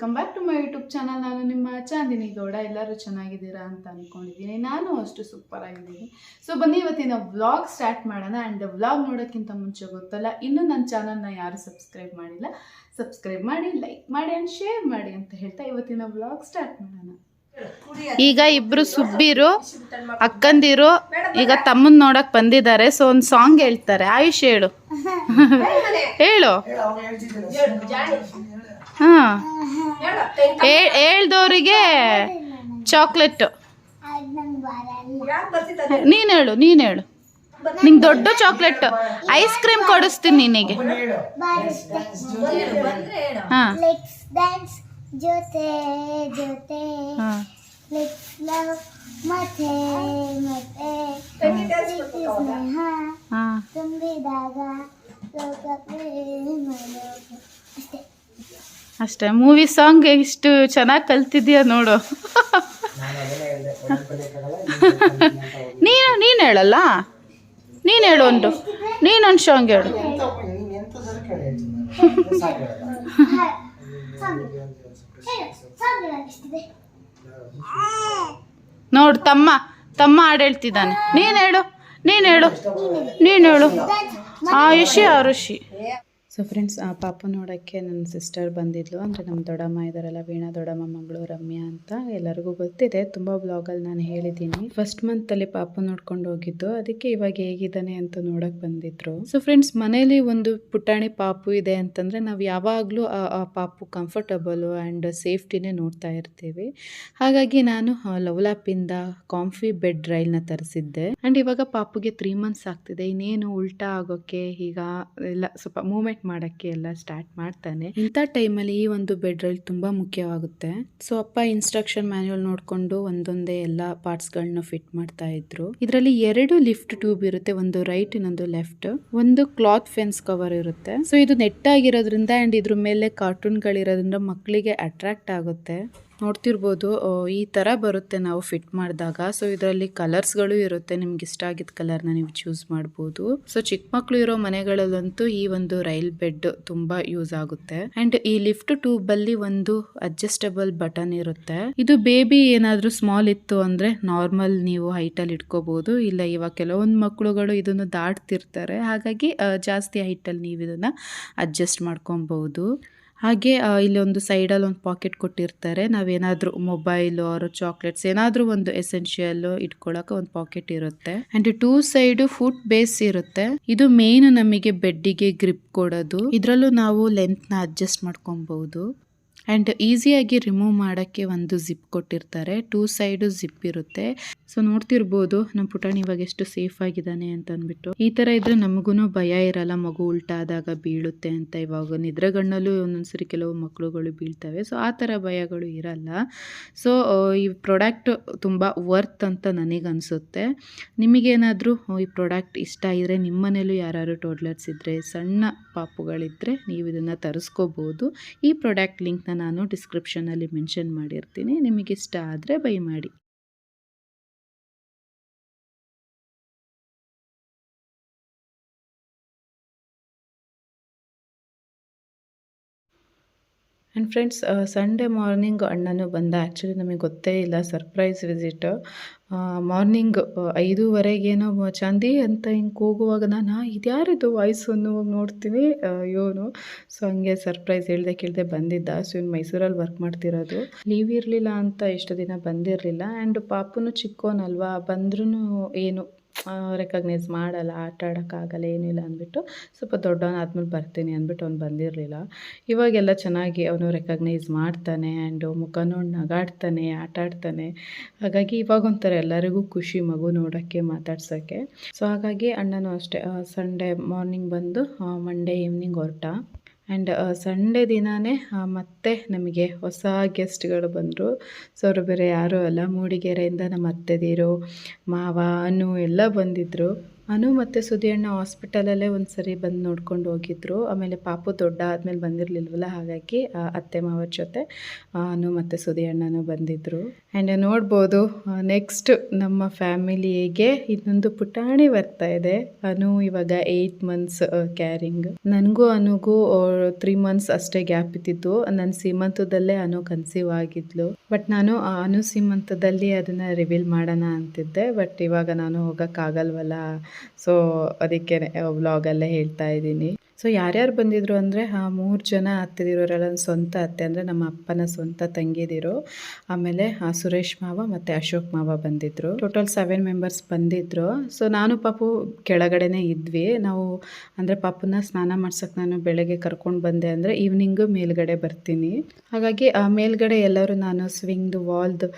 Welcome back to my YouTube channel. ನಾನು ನಿಮ್ಮ ಚಾಂದಿನಿ ಗೌಡ. ಎಲ್ಲರೂ ಚೆನ್ನಾಗಿದ್ದೀರಾ ಅಂತ ಅಂದ್ಕೊಂಡಿದ್ದೀನಿ. ನಾನು ಅಷ್ಟು ಸೂಪರ್ ಆಗಿದ್ದೀನಿ. ಸೊ ಬನ್ನಿ ಇವತ್ತಿನ ವ್ಲಾಗ್ ಸ್ಟಾರ್ಟ್ ಮಾಡೋಣ. ಆ್ಯಂಡ್ ವ್ಲಾಗ್ ನೋಡೋಕ್ಕಿಂತ ಮುಂಚೆ ಗೊತ್ತಲ್ಲ, ಇನ್ನೂ ನನ್ನ ಚಾನಲ್ನ ಯಾರು ಸಬ್ಸ್ಕ್ರೈಬ್ ಮಾಡಿಲ್ಲ, ಸಬ್ಸ್ಕ್ರೈಬ್ ಮಾಡಿ, ಲೈಕ್ ಮಾಡಿ ಆ್ಯಂಡ್ ಶೇರ್ ಮಾಡಿ ಅಂತ ಹೇಳ್ತಾ ಇವತ್ತಿನ ವ್ಲಾಗ್ ಸ್ಟಾರ್ಟ್ ಮಾಡೋಣ. ಈಗ ಇಬ್ರು ಸುಬ್ಬಿರು ಅಕ್ಕಂದಿರು ಈಗ ತಮ್ಮನ್ ನೋಡಕ್ ಬಂದಿದ್ದಾರೆ. ಸೊ ಒಂದು ಸಾಂಗ್ ಹೇಳ್ತಾರೆ. ಆಯುಷ್ ಹೇಳು ಹೇಳು. ಹಾ, ಹೇಳ್ದವ್ರಿಗೆ ಚಾಕ್ಲೇಟ್. ನೀನ್ ಹೇಳು ನಿಂಗೆ ದೊಡ್ಡ ಚಾಕ್ಲೇಟ್ ಐಸ್ ಕ್ರೀಮ್ ಕೊಡಿಸ್ತೀನಿ ನಿನಗೆ. ಹಾ, ಜೊತೆ ಜೊತೆ ತುಂಬಿದಾಗ ಅಷ್ಟೇ. ಮೂವಿ ಸಾಂಗ್ ಇಷ್ಟು ಚೆನ್ನಾಗಿ ಕಲ್ತಿದ್ಯಾ ನೋಡು. ನೀನು ಹೇಳಲ್ಲ, ನೀನು ಹೇಳು ನೀನೊಂದು ಸಾಂಗ್ ಹೇಳು. ನೋಡು ತಮ್ಮ ಹಾಡು ಹೇಳ್ತಿದ್ದಾನೆ. ನೀನು ಹೇಳು ಆಯುಷಿ ಆರುಷಿ. ಸೊ ಫ್ರೆಂಡ್ಸ್, ಆ ಪಾಪ ನೋಡೋಕ್ಕೆ ನನ್ನ ಸಿಸ್ಟರ್ ಬಂದಿದ್ಲು. ಅಂದರೆ ನಮ್ಮ ದೊಡ್ಡಮ್ಮ ಇದ್ದಾರಲ್ಲ, ವೀಣಾ ದೊಡ್ಡಮ್ಮ ಮಗಳು ರಮ್ಯಾ ಅಂತ ಎಲ್ಲರಿಗೂ ಗೊತ್ತಿದೆ. ತುಂಬ ಬ್ಲಾಗಲ್ಲಿ ನಾನು ಹೇಳಿದ್ದೀನಿ. ಫಸ್ಟ್ ಮಂತಲ್ಲಿ ಪಾಪ ನೋಡ್ಕೊಂಡು ಹೋಗಿದ್ದು, ಅದಕ್ಕೆ ಇವಾಗ ಹೇಗಿದ್ದಾನೆ ಅಂತ ನೋಡೋಕೆ ಬಂದಿದ್ರು. ಸೊ ಫ್ರೆಂಡ್ಸ್, ಮನೇಲಿ ಒಂದು ಪುಟಾಣಿ ಪಾಪು ಇದೆ ಅಂತಂದರೆ ನಾವು ಯಾವಾಗಲೂ ಆ ಪಾಪು ಕಂಫರ್ಟಬಲು ಆ್ಯಂಡ್ ಸೇಫ್ಟಿನೇ ನೋಡ್ತಾ ಇರ್ತೀವಿ. ಹಾಗಾಗಿ ನಾನು ಲವ್ಲಾಪಿಂದ ಕಾಂಫಿ ಬೆಡ್ ರೈಲ್ನ ತರಿಸಿದ್ದೆ. ಆ್ಯಂಡ್ ಇವಾಗ ಪಾಪುಗೆ 3 months ಆಗ್ತಿದೆ. ಇನ್ನೇನು ಉಲ್ಟಾ ಆಗೋಕ್ಕೆ ಈಗ ಎಲ್ಲ ಸ್ವಲ್ಪ ಮೂವ್ಮೆಂಟ್ ಮಾಡೋಕ್ಕೆ ಎಲ್ಲ ಸ್ಟಾರ್ಟ್ ಮಾಡ್ತಾನೆ. ಇಂಥ ಟೈಮಲ್ಲಿ ಈ ಒಂದು ಬೆಡ್ ರೈಲ್ ತುಂಬ ಮುಖ್ಯವಾಗುತ್ತೆ. ಸೊ ಅಪ್ಪ ಇನ್ಸ್ಟ್ರಕ್ಷನ್ ಮ್ಯಾನ್ಯುವಲ್ ನೋಡಿಕೊಂಡು ಒಂದೊಂದೇ ಎಲ್ಲ ಪಾರ್ಟ್ಸ್ಗಳನ್ನ ಫಿಟ್ ಮಾಡ್ತಾ ಇದ್ರು. ಇದರಲ್ಲಿ 2 ಲಿಫ್ಟ್ ಟ್ಯೂಬ್ ಇರುತ್ತೆ, ಒಂದು ರೈಟ್ ಇನ್ನೊಂದು ಲೆಫ್ಟ್. ಒಂದು ಕ್ಲಾತ್ ಫೆನ್ಸ್ ಕವರ್ ಇರುತ್ತೆ. ಸೊ ಇದು ನೆಟ್ ಆಗಿರೋದ್ರಿಂದ ಆ್ಯಂಡ್ ಇದ್ರ ಮೇಲೆ ಕಾರ್ಟೂನ್ಗಳಿರೋದ್ರಿಂದ ಮಕ್ಕಳಿಗೆ ಅಟ್ರಾಕ್ಟ್ ಆಗುತ್ತೆ. ನೋಡ್ತಿರ್ಬೋದು, ಈ ಥರ ಬರುತ್ತೆ ನಾವು ಫಿಟ್ ಮಾಡಿದಾಗ. ಸೊ ಇದರಲ್ಲಿ ಕಲರ್ಸ್ಗಳು ಇರುತ್ತೆ, ನಿಮ್ಗೆ ಇಷ್ಟ ಆಗಿದ್ದ ಕಲರ್ನ ನೀವು ಚೂಸ್ ಮಾಡ್ಬೋದು. ಸೊ ಚಿಕ್ಕ ಮಕ್ಕಳು ಇರೋ ಮನೆಗಳಲ್ಲಂತೂ ಈ ಒಂದು ರೈಲ್ ಬೆಡ್ ತುಂಬ ಯೂಸ್ ಆಗುತ್ತೆ. ಆ್ಯಂಡ್ ಈ ಲಿಫ್ಟ್ ಟ್ಯೂಬಲ್ಲಿ ಒಂದು ಅಡ್ಜಸ್ಟಬಲ್ ಬಟನ್ ಇರುತ್ತೆ. ಇದು ಬೇಬಿ ಏನಾದರೂ ಸ್ಮಾಲ್ ಇತ್ತು ಅಂದರೆ ನಾರ್ಮಲ್ ನೀವು ಹೈಟಲ್ಲಿ ಇಟ್ಕೋಬಹುದು. ಇಲ್ಲ ಇವಾಗ ಕೆಲವೊಂದು ಮಕ್ಕಳುಗಳು ಇದನ್ನು ದಾಟ್ತಿರ್ತಾರೆ, ಹಾಗಾಗಿ ಜಾಸ್ತಿ ಹೈಟಲ್ಲಿ ನೀವು ಇದನ್ನು ಅಡ್ಜಸ್ಟ್ ಮಾಡ್ಕೊಬಹುದು. ಹಾಗೆ ಇಲ್ಲಿ ಒಂದು ಸೈಡಲ್ಲಿ ಒಂದು ಪಾಕೆಟ್ ಕೊಟ್ಟಿರ್ತಾರೆ. ನಾವೇನಾದರೂ ಮೊಬೈಲ್ ಆರ್ ಚಾಕ್ಲೇಟ್ಸ್ ಏನಾದರೂ ಒಂದು ಎಸೆನ್ಷಿಯಲ್ ಇಟ್ಕೊಳ್ಳೋಕೆ ಒಂದು ಪಾಕೆಟ್ ಇರುತ್ತೆ. ಆ್ಯಂಡ್ 2 ಸೈಡು ಫುಟ್ ಬೇಸ್ ಇರುತ್ತೆ. ಇದು ಮೇನ್ ನಮಗೆ ಬೆಡ್ಡಿಗೆ ಗ್ರಿಪ್ ಕೊಡೋದು. ಇದರಲ್ಲೂ ನಾವು ಲೆಂತ್ನ ಅಡ್ಜಸ್ಟ್ ಮಾಡ್ಕೊಬಹುದು. ಆ್ಯಂಡ್ ಈಸಿಯಾಗಿ ರಿಮೂವ್ ಮಾಡೋಕ್ಕೆ ಒಂದು ಜಿಪ್ ಕೊಟ್ಟಿರ್ತಾರೆ. 2 ಸೈಡು ಜಿಪ್ ಇರುತ್ತೆ. ಸೊ ನೋಡ್ತಿರ್ಬೋದು ನಮ್ಮ ಪುಟಾಣಿ ಇವಾಗ ಎಷ್ಟು ಸೇಫ್ ಆಗಿದ್ದಾನೆ ಅಂತ ಅಂದ್ಬಿಟ್ಟು. ಈ ಥರ ಇದ್ರೆ ನಮಗೂ ಭಯ ಇರಲ್ಲ, ಮಗು ಉಲ್ಟಾದಾಗ ಬೀಳುತ್ತೆ ಅಂತ. ಇವಾಗ ನಿದ್ರೆಗಣ್ಣಲ್ಲೂ ಒಂದೊಂದ್ಸರಿ ಕೆಲವು ಮಕ್ಕಳುಗಳು ಬೀಳ್ತವೆ. ಸೊ ಆ ಥರ ಭಯಗಳು ಇರಲ್ಲ. ಸೊ ಈ ಪ್ರಾಡಕ್ಟ್ ತುಂಬ ವರ್ತ್ ಅಂತ ನನಗನ್ಸುತ್ತೆ. ನಿಮಗೇನಾದರೂ ಈ ಪ್ರಾಡಕ್ಟ್ ಇಷ್ಟ ಇದ್ದರೆ, ನಿಮ್ಮ ಮನೇಲೂ ಯಾರು ಟೋಡ್ಲರ್ಸ್ ಇದ್ದರೆ, ಸಣ್ಣ ಪಾಪುಗಳಿದ್ದರೆ ನೀವು ಇದನ್ನು ತರಿಸ್ಕೋಬೋದು. ಈ ಪ್ರಾಡಕ್ಟ್ ಲಿಂಕ್ನ ನಾನು ಡಿಸ್ಕ್ರಿಪ್ಷನಲ್ಲಿ ಮೆನ್ಷನ್ ಮಾಡಿರ್ತೀನಿ. ನಿಮಗಿಷ್ಟ ಆದರೆ ಬೈ ಮಾಡಿ. ಆ್ಯಂಡ್ ಫ್ರೆಂಡ್ಸ್, ಸಂಡೇ ಮಾರ್ನಿಂಗ್ ಅಣ್ಣನೂ ಬಂದ. ಆ್ಯಕ್ಚುಲಿ ನಮಗೆ ಗೊತ್ತೇ ಇಲ್ಲ, ಸರ್ಪ್ರೈಸ್ ವಿಸಿಟ್. ಮಾರ್ನಿಂಗ್ 5:15 ಚಾಂದಿ ಅಂತ ಹಿಂಗೆ ಹೋಗುವಾಗ ನಾನು ಇದ್ಯಾರಿದು ವಾಯ್ಸು ಅನ್ನುವಾಗ ನೋಡ್ತೀನಿ ಇವನು. ಸೊ ಹಂಗೆ ಸರ್ಪ್ರೈಸ್ ಕೇಳ್ದೆ ಬಂದಿದ್ದ. ಸೊ ಇವ್ನು ಮೈಸೂರಲ್ಲಿ ವರ್ಕ್ ಮಾಡ್ತಿರೋದು. ಲೀವ್ ಇರಲಿಲ್ಲ ಅಂತ ಎಷ್ಟು ದಿನ ಬಂದಿರಲಿಲ್ಲ. ಆ್ಯಂಡ್ ಪಾಪುನು ಚಿಕ್ಕೋನಲ್ವಾ, ಬಂದ್ರೂ ಏನು ರೆಕಗ್ನೈಸ್ ಮಾಡಲ್ಲ, ಆಟ ಆಡೋಕ್ಕಾಗಲ್ಲ, ಏನಿಲ್ಲ ಅಂದ್ಬಿಟ್ಟು ಸ್ವಲ್ಪ ದೊಡ್ಡವನಾದ್ಮೇಲೆ ಬರ್ತೀನಿ ಅಂದ್ಬಿಟ್ಟು ಅವ್ನು ಬಂದಿರಲಿಲ್ಲ. ಇವಾಗೆಲ್ಲ ಚೆನ್ನಾಗಿ ಅವನು ರೆಕಗ್ನೈಸ್ ಮಾಡ್ತಾನೆ. ಆ್ಯಂಡ್ ಮುಖ ನೋಡಿ ನಗಾಡ್ತಾನೆ, ಆಟ ಆಡ್ತಾನೆ. ಹಾಗಾಗಿ ಇವಾಗ ಒಂಥರ ಎಲ್ಲರಿಗೂ ಖುಷಿ ಮಗು ನೋಡೋಕ್ಕೆ, ಮಾತಾಡ್ಸೋಕ್ಕೆ. ಸೊ ಹಾಗಾಗಿ ಅಣ್ಣನೂ ಅಷ್ಟೇ ಸಂಡೇ ಮಾರ್ನಿಂಗ್ ಬಂದು ಮಂಡೇ ಈವ್ನಿಂಗ್ ಹೊರಟ. ಆ್ಯಂಡ್ ಸಂಡೇ ದಿನವೇ ಮತ್ತೆ ನಮಗೆ ಹೊಸ ಗೆಸ್ಟ್ಗಳು ಬಂದರು. ಸೊ ಅವರು ಬೇರೆ ಯಾರೂ ಅಲ್ಲ, ಮೂಡಿಗೆರೆಯಿಂದ ನಮ್ಮ ಅತ್ತೆದಿರು, ಮಾವ, ಅನು ಎಲ್ಲ ಬಂದಿದ್ದರು. ಅನು ಮತ್ತು ಸುಧಿಯಣ್ಣ ಹಾಸ್ಪಿಟಲಲ್ಲೇ ಒಂದು ಸರಿ ಬಂದು ನೋಡ್ಕೊಂಡು ಹೋಗಿದ್ರು. ಆಮೇಲೆ ಪಾಪು ದೊಡ್ಡ ಆದಮೇಲೆ ಬಂದಿರಲಿಲ್ವಲ್ಲ, ಹಾಗಾಗಿ ಅತ್ತೆ ಮಾವರ ಜೊತೆ ಅನು ಮತ್ತು ಸುಧಿಯಣ್ಣನೂ ಬಂದಿದ್ದರು. ಆ್ಯಂಡ್ ನೋಡ್ಬೋದು ನೆಕ್ಸ್ಟ್ ನಮ್ಮ ಫ್ಯಾಮಿಲಿಗೆ ಇನ್ನೊಂದು ಪುಟಾಣಿ ಬರ್ತಾ ಇದೆ. ಅನು ಇವಾಗ 8 ಮಂತ್ಸ್ ಕ್ಯಾರಿಂಗ್. ನನಗೂ ಅನುಗೂ 3 ಮಂತ್ಸ್ ಅಷ್ಟೇ ಗ್ಯಾಪ್ ಇದ್ದಿದ್ದು. ನನ್ನ ಸೀಮಂತದಲ್ಲೇ ಅನು ಕನ್ಸೀವ್ ಆಗಿದ್ಲು. ಬಟ್ ನಾನು ಅನು ಸೀಮಂತದಲ್ಲಿ ಅದನ್ನು ರಿವೀಲ್ ಮಾಡೋಣ ಅಂತಿದ್ದೆ. ಬಟ್ ಇವಾಗ ನಾನು ಹೋಗೋಕ್ಕಾಗಲ್ವಲ್ಲ, ಸೊ ಅದಕ್ಕೆ ವ್ಲಾಗಲ್ಲೇ ಹೇಳ್ತಾ ಇದ್ದೀನಿ. ಸೊ ಯಾರ್ಯಾರು ಬಂದಿದ್ರು ಅಂದರೆ 3 ಜನ ಅತ್ತೆದಿರೋರೆಲ್ಲ ಸ್ವಂತ ಅತ್ತೆ, ಅಂದರೆ ನಮ್ಮ ಅಪ್ಪನ ಸ್ವಂತ ತಂಗಿದಿರು. ಆಮೇಲೆ ಸುರೇಶ್ ಮಾವ ಮತ್ತು ಅಶೋಕ್ ಮಾವ ಬಂದಿದ್ದರು. ಟೋಟಲ್ 7 ಮೆಂಬರ್ಸ್ ಬಂದಿದ್ದರು. ಸೊ ನಾನು ಪಾಪು ಕೆಳಗಡೆನೇ ಇದ್ವಿ. ನಾವು ಅಂದರೆ ಪಾಪುನ ಸ್ನಾನ ಮಾಡ್ಸೋಕ್ಕೆ ನಾನು ಬೆಳಗ್ಗೆ ಕರ್ಕೊಂಡು ಬಂದೆ ಅಂದರೆ ಈವ್ನಿಂಗು ಮೇಲ್ಗಡೆ ಬರ್ತೀನಿ. ಹಾಗಾಗಿ ಮೇಲ್ಗಡೆ ಎಲ್ಲರೂ ನಾನು ಸ್ವಿಂಗ್ದು ವಾಲ್ದು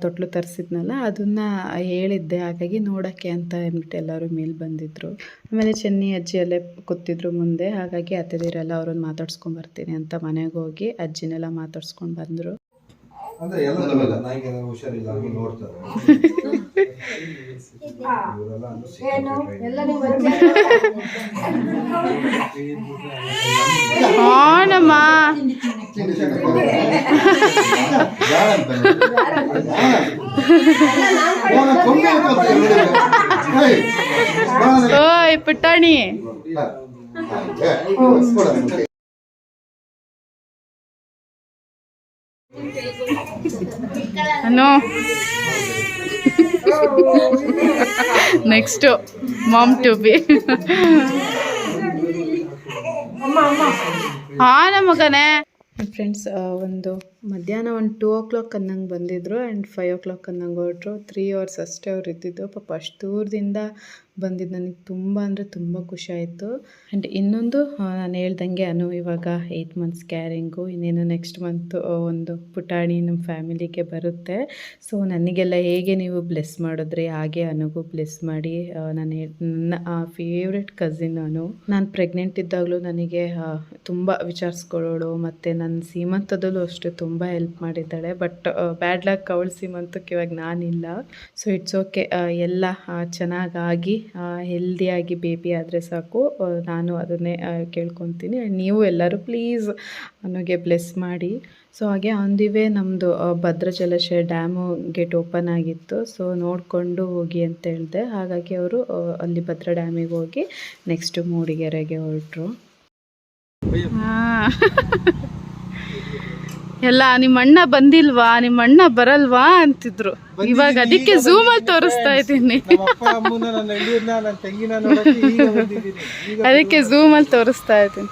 ತೊಟ್ಲು ತರಿಸಿದ್ನಲ್ಲ ಅದನ್ನು ಹೇಳಿದ್ದೆ. ಹಾಗಾಗಿ ನೋಡೋಕ್ಕೆ ಅಂತ ಅಂದ್ಬಿಟ್ಟು ಎಲ್ಲರೂ ಮೇಲೆ ಬಂದಿದ್ದರು. ಆಮೇಲೆ ಚೆನ್ನಿ ಅಜ್ಜಿ ಅಲ್ಲೇ ಕೂತಿದ್ರು ಮುಂದೆ. ಹಾಗಾಗಿ ಅತ್ತೆದಿರೆಲ್ಲ ಅವ್ರನ್ನ ಮಾತಾಡ್ಸ್ಕೊಂಡು ಬರ್ತೀನಿ ಅಂತ ಮನೆಗೆ ಹೋಗಿ ಅಜ್ಜಿನೆಲ್ಲ ಮಾತಾಡ್ಸ್ಕೊಂಡು ಬಂದರು. ಅಂದ್ರೆ ನನಗೆ ಹುಷಾರಿಲ್ಲ ಹಂಗೆ ನೋಡ್ತಾರೆ. ಹಾನಮ್ಮ ಓಯ್ ಪುಟ್ಟಾಣಿ, no next mom to be. ಹಾ ನಮ್ಮ ಮಗನೇ. ಫ್ರೆಂಡ್ಸ್ ಒಂದು ಮಧ್ಯಾಹ್ನ 2 o'clock ಅನ್ನಂಗೆ ಬಂದಿದ್ದರು ಆ್ಯಂಡ್ 5 o'clock ಅನ್ನಂಗೆ ಹೊರಟ್ರು. 3 hours ಅಷ್ಟೇ ಅವ್ರು ಇದ್ದಿದ್ದು. ಪಾಪ ಅಷ್ಟು ದೂರದಿಂದ ಬಂದಿದ್ದು ನನಗೆ ತುಂಬ ಅಂದರೆ ತುಂಬ ಖುಷಿ ಆಯಿತು. ಆ್ಯಂಡ್ ಇನ್ನೊಂದು ನಾನು ಹೇಳ್ದಂಗೆ ಅನು ಇವಾಗ 8 months ಕ್ಯಾರಿಂಗು. ಇನ್ನೇನು ನೆಕ್ಸ್ಟ್ ಮಂತು ಒಂದು ಪುಟಾಣಿ ನಮ್ಮ ಫ್ಯಾಮಿಲಿಗೆ ಬರುತ್ತೆ. ಸೊ ನನಗೆಲ್ಲ ಹೇಗೆ ನೀವು ಬ್ಲೆಸ್ ಮಾಡಿದ್ರಿ ಹಾಗೆ ಅನುಗೂ ಬ್ಲೆಸ್ ಮಾಡಿ. ನನ್ನ ಫೇವ್ರೆಟ್ ಕಸಿನ್ ಅನು. ನಾನು ಪ್ರೆಗ್ನೆಂಟ್ ಇದ್ದಾಗಲೂ ನನಗೆ ತುಂಬ ವಿಚಾರಿಸ್ಕೊಳ್ಳೋಳು, ಮತ್ತು ನನ್ನ ಸೀಮಂತದಲ್ಲೂ ಅಷ್ಟೇ ತುಂಬ ಹೆಲ್ಪ್ ಮಾಡಿದ್ದಾಳೆ. ಬಟ್ ಬ್ಯಾಡ್ ಲಕ್ ಅವಳ ಸೀಮಂತಕ್ಕೆ ಇವಾಗ ನಾನಿಲ್ಲ. ಸೊ ಇಟ್ಸ್ ಓಕೆ, ಎಲ್ಲ ಚೆನ್ನಾಗಾಗಿ ಹೆಲ್ದಿಯಾಗಿ ಬೇಬಿ ಆದರೆ ಸಾಕು. ನಾನು ಅದನ್ನೇ ಕೇಳ್ಕೊತೀನಿ. ಆ್ಯಂಡ್ ನೀವು ಎಲ್ಲರೂ ಪ್ಲೀಸ್ ನನಗೆ ಬ್ಲೆಸ್ ಮಾಡಿ. ಸೊ ಹಾಗೆ ಆನ್ ದಿ ವೇ ನಮ್ಮದು ಭದ್ರಾ ಜಲಾಶಯ ಡ್ಯಾಮು ಗೇಟ್ ಓಪನ್ ಆಗಿತ್ತು. ಸೊ ನೋಡಿಕೊಂಡು ಹೋಗಿ ಅಂತ ಹೇಳಿದೆ. ಹಾಗಾಗಿ ಅವರು ಅಲ್ಲಿ ಭದ್ರಾ ಡ್ಯಾಮಿಗೆ ಹೋಗಿ ನೆಕ್ಸ್ಟ್ ಮೂಡಿಗೆರೆಗೆ ಹೊರಟರು. ಎಲ್ಲ ನಿಮ್ಮ ಅಣ್ಣ ಬಂದಿಲ್ವಾ, ನಿಮ್ಮ ಅಣ್ಣ ಬರಲ್ವಾ ಅಂತಿದ್ರು. ಇವಾಗ ಅದಕ್ಕೆ ಝೂಮಲ್ಲಿ ತೋರಿಸ್ತಾ ಇದ್ದೀನಿ. ಅದಕ್ಕೆ ಝೂಮಲ್ಲಿ ತೋರಿಸ್ತಾ ಇದ್ದೀನಿ.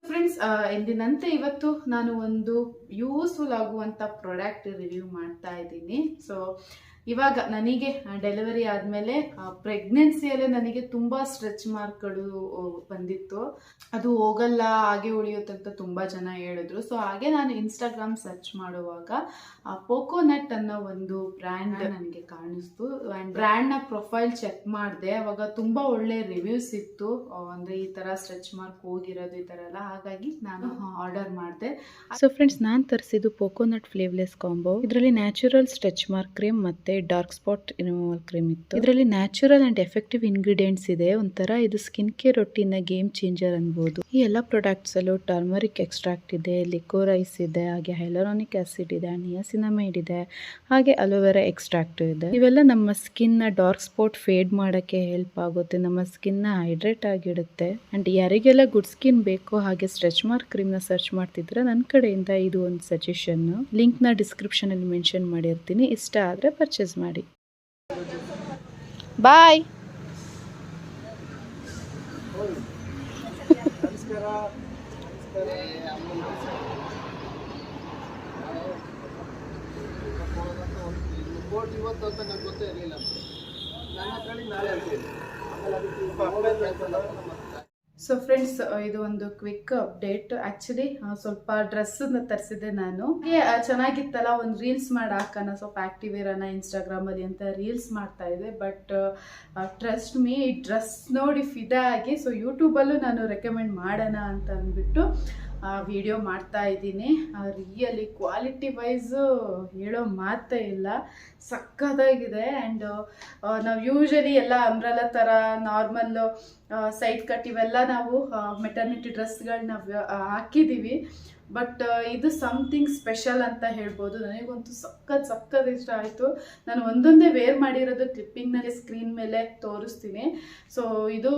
ಫ್ರೆಂಡ್ಸ್, ಎಂದಿನಂತೆ ಇವತ್ತು ನಾನು ಒಂದು ಯೂಸ್ಫುಲ್ ಆಗುವಂಥ ಪ್ರಾಡಕ್ಟ್ ರಿವ್ಯೂ ಮಾಡ್ತಾ ಇದ್ದೀನಿ. ಸೊ ಇವಾಗ ನನಗೆ ಡೆಲಿವರಿ ಆದಮೇಲೆ ಪ್ರೆಗ್ನೆನ್ಸಿಯಲ್ಲೇ ನನಗೆ ತುಂಬ ಸ್ಟ್ರೆಚ್ ಮಾರ್ಕ್ಗಳು ಬಂದಿತ್ತು. ಅದು ಹೋಗಲ್ಲ, ಹಾಗೆ ಉಳಿಯುತ್ತಂತ ತುಂಬ ಜನ ಹೇಳಿದ್ರು. ಸೊ ಹಾಗೆ ನಾನು ಇನ್ಸ್ಟಾಗ್ರಾಮ್ ಸರ್ಚ್ ಮಾಡುವಾಗ ಪೋಕೋನಟ್ ಅನ್ನೋ ಒಂದು ಬ್ರ್ಯಾಂಡ್ ನನಗೆ ಕಾಣಿಸ್ತು. ಆ್ಯಂಡ್ ಬ್ರ್ಯಾಂಡ್ನ ಪ್ರೊಫೈಲ್ ಚೆಕ್ ಮಾಡಿದೆ. ಅವಾಗ ತುಂಬ ಒಳ್ಳೆ ರಿವ್ಯೂಸ್ ಇತ್ತು, ಅಂದರೆ ಈ ಥರ ಸ್ಟ್ರೆಚ್ ಮಾರ್ಕ್ ಹೋಗಿರೋದು ಈ ಥರ ಎಲ್ಲ. ಹಾಗಾಗಿ ನಾನು ಆರ್ಡರ್ ಮಾಡಿದೆ. ಸೊ ಫ್ರೆಂಡ್ಸ್, ನಾನು ತರಿಸಿದ್ದು ಪೋಕೋನಟ್ ಫ್ಲೇವ್ಲೆಸ್ ಕಾಂಬೋ. ಇದರಲ್ಲಿ ನ್ಯಾಚುರಲ್ ಸ್ಟ್ರೆಚ್ ಮಾರ್ಕ್ ಕ್ರೀಮ್ ಮತ್ತು ಡಾರ್ಕ್ ಸ್ಪಾಟ್ ರಿಮೂವಲ್ ಕ್ರೀಮ್ ಇತ್ತು. ಇದರಲ್ಲಿ ನ್ಯಾಚುರಲ್ ಆ್ಯಂಡ್ ಎಫೆಕ್ಟಿವ್ ಇಂಗ್ರೀಡಿಯೆಂಟ್ಸ್ ಇದೆ. ಒಂಥರ ಇದು ಸ್ಕಿನ್ ಕೇರ್ ರೊಟೀನ್ನ ಗೇಮ್ ಚೇಂಜರ್ ಅನ್ಬೋದು. ಈ ಎಲ್ಲ ಪ್ರಾಡಕ್ಟ್ಸಲ್ಲೂ ಟರ್ಮರಿಕ್ ಎಕ್ಸ್ಟ್ರಾಕ್ಟ್ ಇದೆ, ಲಿಕೋರೈಸ್ ಇದೆ, ಹಾಗೆ ಹೈಲರಾನಿಕ್ ಆಸಿಡ್ ಇದೆ, ನಿಯಾಸಿನಮೈಡ್ ಇದೆ, ಹಾಗೆ ಅಲೋವೆರಾ ಎಕ್ಸ್ಟ್ರಾಕ್ಟ್ ಇದೆ. ಇವೆಲ್ಲ ನಮ್ಮ ಸ್ಕಿನ್ನ ಡಾರ್ಕ್ ಸ್ಪಾಟ್ ಫೇಡ್ ಮಾಡೋಕ್ಕೆ ಹೆಲ್ಪ್ ಆಗುತ್ತೆ, ನಮ್ಮ ಸ್ಕಿನ್ನ ಹೈಡ್ರೇಟ್ ಆಗಿಡುತ್ತೆ. ಆ್ಯಂಡ್ ಯಾರಿಗೆಲ್ಲ ಗುಡ್ ಸ್ಕಿನ್ ಬೇಕೋ ಹಾಗೆ ಸ್ಟ್ರೆಚ್ ಮಾರ್ಕ್ ಕ್ರೀಮ್ನ ಸರ್ಚ್ ಮಾಡ್ತಿದ್ರೆ ನನ್ನ ಕಡೆಯಿಂದ ಇದು ಒಂದು ಸಜೆಷನ್. ಲಿಂಕ್ನ ಡಿಸ್ಕ್ರಿಪ್ಷನಲ್ಲಿ ಮೆನ್ಷನ್ ಮಾಡಿರ್ತೀನಿ. ಇಷ್ಟ ಆದರೆ ಪರ್ಚೇಸ್ ಮಾಡಿ. ಬಾಯ್. ಸೊ ಫ್ರೆಂಡ್ಸ್, ಇದು ಒಂದು ಕ್ವಿಕ್ ಅಪ್ಡೇಟ್. ಆ್ಯಕ್ಚುಲಿ ಸ್ವಲ್ಪ ಡ್ರೆಸ್ಸನ್ನು ತರಿಸಿದ್ದೆ ನಾನು. ಚೆನ್ನಾಗಿತ್ತಲ್ಲ, ಒಂದು ರೀಲ್ಸ್ ಮಾಡಿ ಹಾಕೋಣ, ಸ್ವಲ್ಪ ಆ್ಯಕ್ಟಿವ್ ಇರೋಣ ಇನ್ಸ್ಟಾಗ್ರಾಮಲ್ಲಿ ಅಂತ ರೀಲ್ಸ್ ಮಾಡ್ತಾ ಇದ್ದೆ. ಬಟ್ ಟ್ರಸ್ಟ್ ಮೀ, ಈ ಡ್ರೆಸ್ ನೋಡಿ ಫಿದಾ ಆಗಿ ಸೊ ಯೂಟ್ಯೂಬಲ್ಲೂ ನಾನು ರೆಕಮೆಂಡ್ ಮಾಡೋಣ ಅಂತ ಅಂದ್ಬಿಟ್ಟು ವಿಡಿಯೋ ಮಾಡ್ತಾ ಇದ್ದೀನಿ. ರಿಯಲಿ ಕ್ವಾಲಿಟಿ ವೈಸು ಹೇಳೋ ಮಾತೇ ಇಲ್ಲ, ಸಕ್ಕತ್ತಾಗಿದೆ. ಆ್ಯಂಡ್ ನಾವು ಯೂಶಲಿ ಎಲ್ಲ ಅಂಬ್ರೆಲಾ ಥರ ನಾರ್ಮಲ್ಲು ಸೈಡ್ ಕಟ್ ಇವೆಲ್ಲ ನಾವು ಮೆಟರ್ನಿಟಿ ಡ್ರೆಸ್ಗಳನ್ನ ಹಾಕಿದ್ದೀವಿ. ಬಟ್ ಇದು ಸಮಥಿಂಗ್ ಸ್ಪೆಷಲ್ ಅಂತ ಹೇಳ್ಬೋದು. ನನಗಂತೂ ಸಕ್ಕತ್ ಇಷ್ಟ ಆಯಿತು. ನಾನು ಒಂದೊಂದೇ ವೇರ್ ಮಾಡಿರೋದು ಕ್ಲಿಪ್ಪಿಂಗ್ನಲ್ಲಿ ಸ್ಕ್ರೀನ್ ಮೇಲೆ ತೋರಿಸ್ತೀನಿ. ಸೊ ಇದು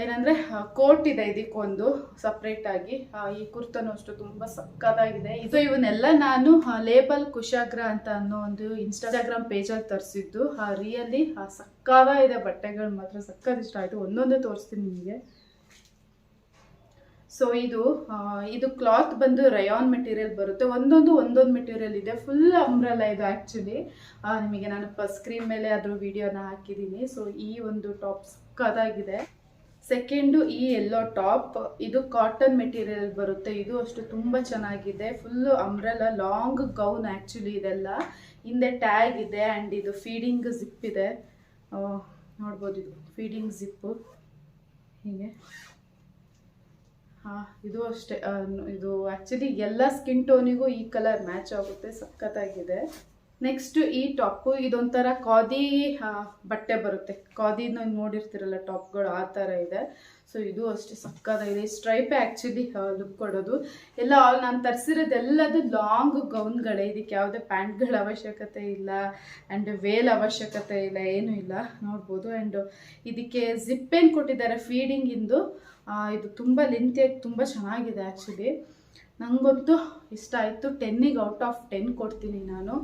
ಏನಂದರೆ ಕೋಟ್ ಇದೆ, ಇದಕ್ಕೊಂದು ಸಪ್ರೇಟಾಗಿ. ಈ ಕುರ್ತನೂ ಅಷ್ಟು ತುಂಬ ಸಕ್ಕತ್ತಾಗಿದೆ. ಇದು ಇವನ್ನೆಲ್ಲ ನಾನು ಲೇಬಲ್ ಕುಶಾಗ್ರ ಅಂತ ಅನ್ನೋ ಒಂದು ಇನ್ಸ್ಟಾಗ್ರಾಮ್ ಪೇಜಲ್ಲಿ ತರಿಸಿದ್ದು. ರಿಯಲಿ ಸಕ್ಕತ್ತಾಗಿದೆ ಬಟ್ಟೆಗಳು, ಮಾತ್ರ ಸಕ್ಕತ್ ಇಷ್ಟ ಆಯಿತು. ಒಂದೊಂದೇ ತೋರಿಸ್ತೀನಿ ನಿಮಗೆ. ಸೊ ಇದು ಕ್ಲಾತ್ ಬಂದು ರಯಾನ್ ಮೆಟೀರಿಯಲ್ ಬರುತ್ತೆ. ಒಂದೊಂದು ಮೆಟೀರಿಯಲ್ ಇದೆ. ಫುಲ್ ಅಂಬ್ರೆಲಾ ಇದು ಆ್ಯಕ್ಚುಲಿ. ನಿಮಗೆ ನಾನು ಸ್ಕ್ರೀನ್ ಮೇಲೆ ಅದ್ರ ವಿಡಿಯೋನ ಹಾಕಿದ್ದೀನಿ. ಸೊ ಈ ಒಂದು ಟಾಪ್ ಸಕ್ಕತ್ತಾಗಿದೆ. ಸೆಕೆಂಡು ಈ ಎಲ್ಲೋ ಟಾಪ್, ಇದು ಕಾಟನ್ ಮೆಟೀರಿಯಲ್ ಬರುತ್ತೆ. ಇದು ಅಷ್ಟು ತುಂಬ ಚೆನ್ನಾಗಿದೆ. Full umbrella long gown actually ಇದೆಲ್ಲ. ಹಿಂದೆ ಟ್ಯಾಗ್ ಇದೆ ಆ್ಯಂಡ್ ಇದು ಫೀಡಿಂಗ್ ಜಿಪ್ ಇದೆ, ನೋಡ್ಬೋದು. ಇದು ಫೀಡಿಂಗ್ ಜಿಪ್ಪು ಹೀಗೆ. ಇದು ಅಷ್ಟೇ. ಇದು ಆ್ಯಕ್ಚುಲಿ ಎಲ್ಲ ಸ್ಕಿನ್ ಟೋನಿಗೂ ಈ ಕಲರ್ ಮ್ಯಾಚ್ ಆಗುತ್ತೆ, ಸಖತ್ತಾಗಿದೆ. ನೆಕ್ಸ್ಟು ಈ ಟಾಪು, ಇದೊಂಥರ ಖಾದಿ ಬಟ್ಟೆ ಬರುತ್ತೆ. ಖಾದಿನ ನೋಡಿರ್ತಿರಲ್ಲ ಟಾಪ್ಗಳು, ಆ ಥರ ಇದೆ. ಸೊ ಇದು ಅಷ್ಟೇ ಸಕ್ಕತ್ತಾಗಿದೆ. ಸ್ಟ್ರೈಪೇ ಆ್ಯಕ್ಚುಲಿ ಲುಕ್ ಕೊಡೋದು. ಎಲ್ಲ ನಾನು ತರಿಸಿರೋದೆಲ್ಲದು ಲಾಂಗ್ ಗೌನ್ಗಳೇ. ಇದಕ್ಕೆ ಯಾವುದೇ ಪ್ಯಾಂಟ್ಗಳ ಅವಶ್ಯಕತೆ ಇಲ್ಲ ಆ್ಯಂಡ್ ವೇಲ್ ಅವಶ್ಯಕತೆ ಇಲ್ಲ, ಏನೂ ಇಲ್ಲ, ನೋಡ್ಬೋದು. ಆ್ಯಂಡ್ ಇದಕ್ಕೆ ಜಿಪ್ ಏನು ಕೊಟ್ಟಿದ್ದಾರೆ ಫೀಡಿಂಗಿಂದು. ಇದು ತುಂಬ ಲೆಂತಿಯಾಗಿ ತುಂಬ ಚೆನ್ನಾಗಿದೆ ಆ್ಯಕ್ಚುಲಿ. ನನಗಂತೂ ಇಷ್ಟ ಆಯಿತು. 10ಗೆ ಔಟ್ ಆಫ್ 10 ಕೊಡ್ತೀನಿ ನಾನು.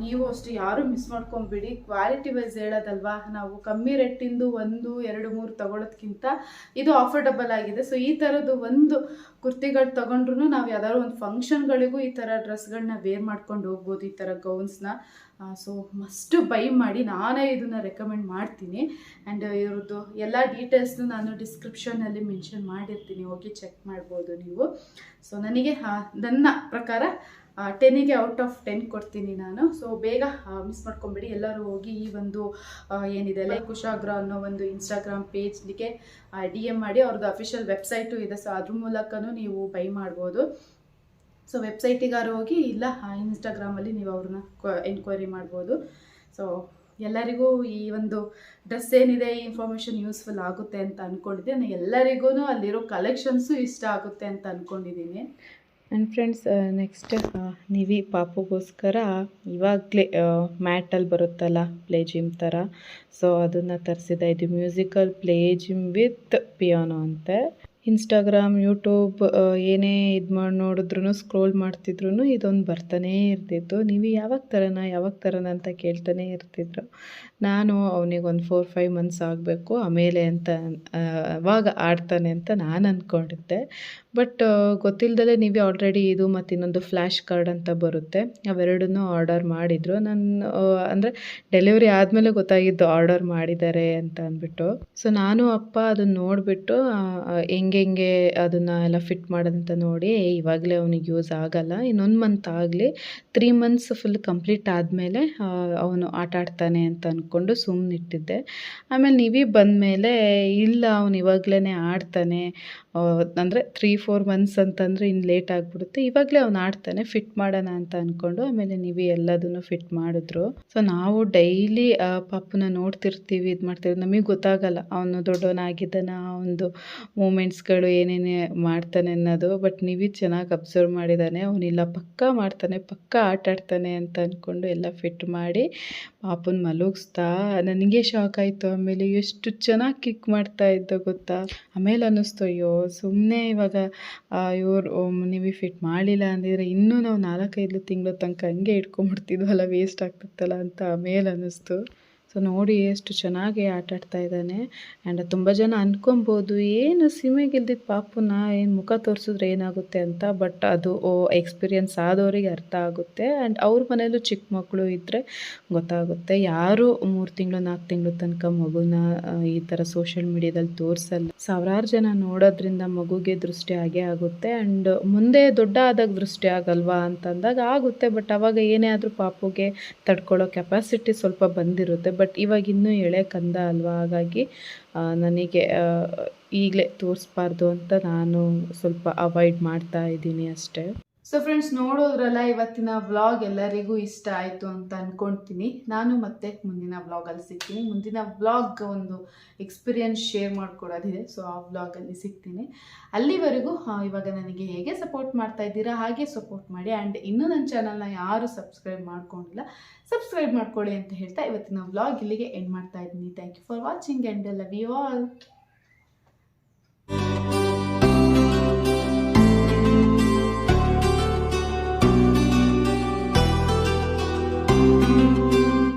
ನೀವು ಅಷ್ಟು ಯಾರೂ ಮಿಸ್ ಮಾಡ್ಕೊಂಬಿಡಿ. ಕ್ವಾಲಿಟಿ ವೈಸ್ ಹೇಳೋದಲ್ವಾ, ನಾವು ಕಮ್ಮಿ ರೇಟಿಂದು 1, 2, 3 ತೊಗೊಳೋದ್ಕಿಂತ ಇದು ಆಫರ್ಡಬಲ್ ಆಗಿದೆ. ಸೊ ಈ ಥರದ್ದು ಒಂದು ಕುರ್ತಿಗಳು ತೊಗೊಂಡ್ರು ನಾವು ಯಾವ್ದಾದ್ರು ಒಂದು ಫಂಕ್ಷನ್ಗಳಿಗೂ ಈ ಥರ ಡ್ರೆಸ್ಗಳನ್ನ ವೇರ್ ಮಾಡ್ಕೊಂಡು ಹೋಗ್ಬೋದು, ಈ ಥರ ಗೌನ್ಸ್ನ. ಸೊ ಮಸ್ಟು ಬೈ ಮಾಡಿ, ನಾನೇ ಇದನ್ನು ರೆಕಮೆಂಡ್ ಮಾಡ್ತೀನಿ. ಆ್ಯಂಡ್ ಇವ್ರದ್ದು ಎಲ್ಲ ಡೀಟೇಲ್ಸ್ನು ನಾನು ಡಿಸ್ಕ್ರಿಪ್ಷನಲ್ಲಿ ಮೆನ್ಷನ್ ಮಾಡಿರ್ತೀನಿ, ಹೋಗಿ ಚೆಕ್ ಮಾಡ್ಬೋದು ನೀವು. ಸೊ ನನಗೆ ನನ್ನ ಪ್ರಕಾರ 10ಗೆ ಔಟ್ ಆಫ್ 10 ಕೊಡ್ತೀನಿ ನಾನು. ಸೊ ಬೇಗ ಮಿಸ್ ಮಾಡ್ಕೊಂಬಿಡಿ. ಎಲ್ಲರೂ ಹೋಗಿ ಈ ಒಂದು ಏನಿದೆ ಕುಶಾಗ್ರ ಅನ್ನೋ ಒಂದು ಇನ್ಸ್ಟಾಗ್ರಾಮ್ ಪೇಜ್ಗೆ DM ಮಾಡಿ. ಅವ್ರದ್ದು ಅಫಿಷಿಯಲ್ ವೆಬ್ಸೈಟು ಇದೆ. ಸೊ ಅದ್ರ ಮೂಲಕನೂ ನೀವು ಬೈ ಮಾಡ್ಬೋದು. ಸೊ ವೆಬ್ಸೈಟಿಗಾರು ಹೋಗಿ, ಇಲ್ಲ ಇನ್ಸ್ಟಾಗ್ರಾಮಲ್ಲಿ ನೀವು ಅವ್ರನ್ನ ಎನ್ಕ್ವೈರಿ ಮಾಡ್ಬೋದು. ಸೊ ಎಲ್ಲರಿಗೂ ಈ ಒಂದು ಡ್ರೆಸ್ ಏನಿದೆ, ಈ ಇನ್ಫಾರ್ಮೇಷನ್ ಯೂಸ್ಫುಲ್ ಆಗುತ್ತೆ ಅಂತ ಅಂದ್ಕೊಂಡಿದ್ದೆ. ಎಲ್ಲರಿಗೂ ಅಲ್ಲಿರೋ ಕಲೆಕ್ಷನ್ಸು ಇಷ್ಟ ಆಗುತ್ತೆ ಅಂತ ಅಂದ್ಕೊಂಡಿದ್ದೀನಿ. ಆ್ಯಂಡ್ ಫ್ರೆಂಡ್ಸ್, ನೆಕ್ಸ್ಟ್ ನೀವಿ ಪಾಪುಗೋಸ್ಕರ ಇವಾಗಲೇ ಮ್ಯಾಟಲ್ಲಿ ಬರುತ್ತಲ್ಲ ಪ್ಲೇ ಜಿಮ್ ಥರ, ಸೊ ಅದನ್ನು ತರಿಸಿದೆ. ಇದು musical play gym with piano ಅಂತೆ. ಇನ್ಸ್ಟಾಗ್ರಾಮ್, ಯೂಟ್ಯೂಬ್ ಏನೇ ಇದು ಮಾಡಿ ನೋಡಿದ್ರೂ, ಸ್ಕ್ರೋಲ್ ಮಾಡ್ತಿದ್ರು ಇದೊಂದು ಬರ್ತಾನೇ ಇರ್ತಿತ್ತು. ನೀವು ಯಾವಾಗ ತರೋಣ ಅಂತ ಕೇಳ್ತಾನೆ ಇರ್ತಿದ್ರು. ನಾನು ಅವನಿಗೆ ಒಂದು 4-5 ಮಂತ್ಸ್ ಆಗಬೇಕು ಆಮೇಲೆ ಅಂತ ಅವಾಗ ಆಡ್ತಾನೆ ಅಂತ ನಾನು ಅಂದ್ಕೊಂಡಿದ್ದೆ. ಬಟ್ ಗೊತ್ತಿಲ್ಲದಲೇ ನೀವೇ ಆಲ್ರೆಡಿ ಇದು ಮತ್ತು ಇನ್ನೊಂದು ಫ್ಲ್ಯಾಶ್ ಕಾರ್ಡ್ ಅಂತ ಬರುತ್ತೆ, ಅವೆರಡನ್ನೂ ಆರ್ಡರ್ ಮಾಡಿದರು. ನಾನು ಅಂದರೆ ಡೆಲಿವರಿ ಆದಮೇಲೆ ಗೊತ್ತಾಗಿದ್ದು ಆರ್ಡರ್ ಮಾಡಿದ್ದಾರೆ ಅಂತ ಅಂದ್ಬಿಟ್ಟು. ಸೊ ನಾನು ಅಪ್ಪ ಅದನ್ನು ನೋಡಿಬಿಟ್ಟು ಹೆಂಗೆ ಅದನ್ನು ಎಲ್ಲ ಫಿಟ್ ಮಾಡೋದಂತ ನೋಡಿ, ಇವಾಗಲೇ ಅವನಿಗೆ ಯೂಸ್ ಆಗಲ್ಲ, ಇನ್ನೊಂದು ಮಂತ್ ಆಗಲಿ, 3 ಮಂತ್ಸ್ ಫುಲ್ ಕಂಪ್ಲೀಟ್ ಆದಮೇಲೆ ಅವನು ಆಟ ಆಡ್ತಾನೆ ಅಂತ ಅಂದ್ಕೊಂಡು ಸುಮ್ಮನಿಟ್ಟಿದ್ದೆ. ಆಮೇಲೆ ನೀವೇ ಬಂದಮೇಲೆ ಇಲ್ಲ ಅವನು ಇವಾಗಲೇ ಆಡ್ತಾನೆ, ಅಂದರೆ 3-4 ಮಂತ್ಸ್ ಅಂತಂದರೆ ಇನ್ನು ಲೇಟ್ ಆಗಿಬಿಡುತ್ತೆ, ಇವಾಗಲೇ ಅವ್ನು ಆಡ್ತಾನೆ, ಫಿಟ್ ಮಾಡೋಣ ಅಂತ ಅಂದ್ಕೊಂಡು ಆಮೇಲೆ ನೀವೇ ಎಲ್ಲದನ್ನು ಫಿಟ್ ಮಾಡಿದ್ರು. ಸೊ ನಾವು ಡೈಲಿ ಪಾಪನ ನೋಡ್ತಿರ್ತೀವಿ, ಇದು ಮಾಡ್ತೀವಿ, ನಮಗೆ ಗೊತ್ತಾಗಲ್ಲ ಅವನು ದೊಡ್ಡವನಾಗಿದ್ದಾನ, ಅವನದು ಮೂಮೆಂಟ್ಸ್ಗಳು ಏನೇನೇ ಮಾಡ್ತಾನೆ ಅನ್ನೋದು. ಬಟ್ ನೀವೇ ಚೆನ್ನಾಗಿ ಅಬ್ಸರ್ವ್ ಮಾಡಿದ್ದಾನೆ, ಅವನಿಲ್ಲ ಪಕ್ಕಾ ಮಾಡ್ತಾನೆ, ಪಕ್ಕಾ ಆಟ ಆಡ್ತಾನೆ ಅಂತ ಅಂದ್ಕೊಂಡು ಎಲ್ಲ ಫಿಟ್ ಮಾಡಿ ಪಾಪನ ಮಲಗಿಸ್ತಾ ನನಗೆ ಶಾಕ್ ಆಯಿತು. ಆಮೇಲೆ ಎಷ್ಟು ಚೆನ್ನಾಗಿ ಕಿಕ್ ಮಾಡ್ತಾ ಇದ್ದ ಗೊತ್ತಾ. ಆಮೇಲೆ ಅನ್ನಿಸ್ತು, ಅಯ್ಯೋ ಸುಮ್ಮನೆ ಇವಾಗ ಇವರು ನೀವು ಫಿಟ್ ಮಾಡಲಿಲ್ಲ ಅಂದಿದ್ರೆ ಇನ್ನೂ ನಾವು 4-5 ತಿಂಗಳ ತನಕ ಹಂಗೆ ಇಟ್ಕೊಂಡ್ಬಿಡ್ತಿದ್ವಲ್ಲ, ವೇಸ್ಟ್ ಆಗ್ತಿತ್ತಲ್ಲ ಅಂತ ಆಮೇಲೆ ಅನ್ನಿಸ್ತು. ಸೊ ನೋಡಿ ಎಷ್ಟು ಚೆನ್ನಾಗಿ ಆಟ ಆಡ್ತಾ ಇದ್ದಾನೆ. ಆ್ಯಂಡ್ ತುಂಬ ಜನ ಅಂದ್ಕೊಬೋದು, ಏನು ಸೀಮೆಗಿಲ್ದಿದ್ದ ಪಾಪುನ ಏನು ಮುಖ ತೋರಿಸಿದ್ರೆ ಏನಾಗುತ್ತೆ ಅಂತ. ಬಟ್ ಅದು ಎಕ್ಸ್ಪೀರಿಯನ್ಸ್ ಆದವರಿಗೆ ಅರ್ಥ ಆಗುತ್ತೆ. ಆ್ಯಂಡ್ ಅವ್ರ ಮನೇಲೂ ಚಿಕ್ಕ ಮಕ್ಕಳು ಇದ್ದರೆ ಗೊತ್ತಾಗುತ್ತೆ. ಯಾರು 3 ತಿಂಗಳು 4 ತಿಂಗಳು ತನಕ ಮಗುನ ಈ ಥರ ಸೋಷಿಯಲ್ ಮೀಡಿಯಾದಲ್ಲಿ ತೋರಿಸಲ್ಲ. ಸಾವಿರಾರು ಜನ ನೋಡೋದ್ರಿಂದ ಮಗುಗೆ ದೃಷ್ಟಿ ಆಗೇ ಆಗುತ್ತೆ. ಆ್ಯಂಡ್ ಮುಂದೆ ದೊಡ್ಡ ಆದಾಗ ದೃಷ್ಟಿ ಆಗಲ್ವಾ ಅಂತಂದಾಗ ಆಗುತ್ತೆ. ಬಟ್ ಅವಾಗ ಏನೇ ಆದರೂ ಪಾಪುಗೆ ತಡ್ಕೊಳ್ಳೋ ಕೆಪಾಸಿಟಿ ಸ್ವಲ್ಪ ಬಂದಿರುತ್ತೆ. ಬಟ್ ಇವಾಗ ಇನ್ನೂ ಎಳೆ ಕಂದ ಅಲ್ವಾ, ಹಾಗಾಗಿ ನನಗೆ ಈಗಲೇ ತೋರಿಸ್ಬಾರ್ದು ಅಂತ ನಾನು ಸ್ವಲ್ಪ ಅವಾಯ್ಡ್ ಮಾಡ್ತಾ ಇದ್ದೀನಿ ಅಷ್ಟೇ. ಸೊ ಫ್ರೆಂಡ್ಸ್, ನೋಡೋದ್ರಲ್ಲ ಇವತ್ತಿನ ವ್ಲಾಗ್ ಎಲ್ಲರಿಗೂ ಇಷ್ಟ ಆಯಿತು ಅಂತ ಅಂದ್ಕೊಳ್ತೀನಿ. ನಾನು ಮತ್ತೆ ಮುಂದಿನ ವ್ಲಾಗಲ್ಲಿ ಸಿಗ್ತೀನಿ. ಮುಂದಿನ ವ್ಲಾಗ್ ಒಂದು ಎಕ್ಸ್ಪೀರಿಯನ್ಸ್ ಶೇರ್ ಮಾಡ್ಕೊಡೋದಿದೆ, ಸೊ ಆ ವ್ಲಾಗಲ್ಲಿ ಸಿಗ್ತೀನಿ. ಅಲ್ಲಿವರೆಗೂ ಇವಾಗ ನನಗೆ ಹೇಗೆ ಸಪೋರ್ಟ್ ಮಾಡ್ತಾ ಇದ್ದೀರಾ ಹಾಗೆ ಸಪೋರ್ಟ್ ಮಾಡಿ. ಆ್ಯಂಡ್ ಇನ್ನೂ ನನ್ನ ಚಾನಲ್ನ ಯಾರು ಸಬ್ಸ್ಕ್ರೈಬ್ ಮಾಡ್ಕೊಂಡಿಲ್ಲ, ಸಬ್ಸ್ಕ್ರೈಬ್ ಮಾಡ್ಕೊಳ್ಳಿ ಅಂತ ಹೇಳ್ತಾ ಇವತ್ತಿನ ವ್ಲಾಗ್ ಇಲ್ಲಿಗೆ ಎಂಡ್ ಮಾಡ್ತಾ ಇದ್ದೀನಿ. Thank you for watching and love you all.